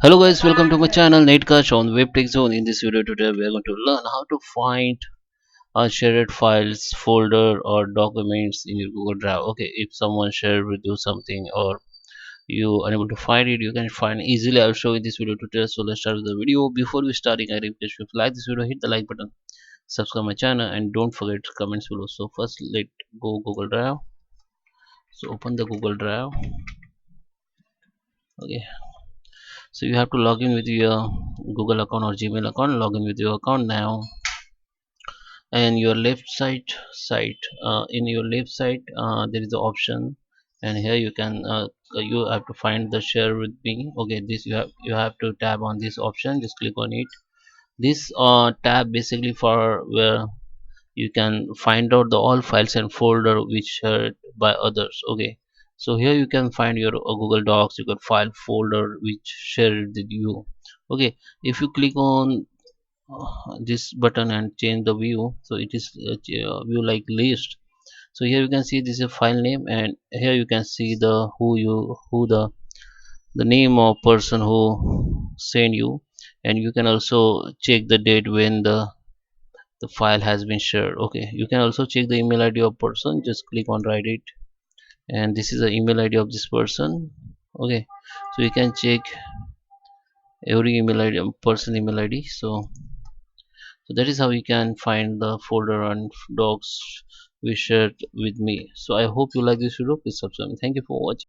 Hello guys, welcome to my channel Netcast on Web Tech Zone. In this video today we are going to learn how to find shared files, folder or documents in your Google Drive. Okay, if someone shared with you something or you unable to find it, you can find easily. I'll show you this video tutorial. So let's start with the video. Before we starting, I request you, if you like this video, hit the like button, subscribe my channel and don't forget comments below. So first let go Google Drive. So open the Google Drive. Okay, so you have to log in with your Google account or Gmail account. Log in with your account now, and your left side in your left side there is the option, and here you can you have to find the share with me. Okay, this you have to tap on this option, just click on it. This tab basically for where you can find out the all files and folder which shared by others. Okay, so here you can find your Google Docs, you can file folder which shared with you. Okay, if you click on this button and change the view, so it is view like list. So here you can see this is a file name, and here you can see the who the name of person who sent you, and you can also check the date when the file has been shared. Okay, you can also check the email ID of person, just click on write it, and this is the email ID of this person. Okay, so you can check every email ID, person email ID. So that is how you can find the folder and docs we shared with me. So I hope you like this video. Please subscribe. Thank you for watching.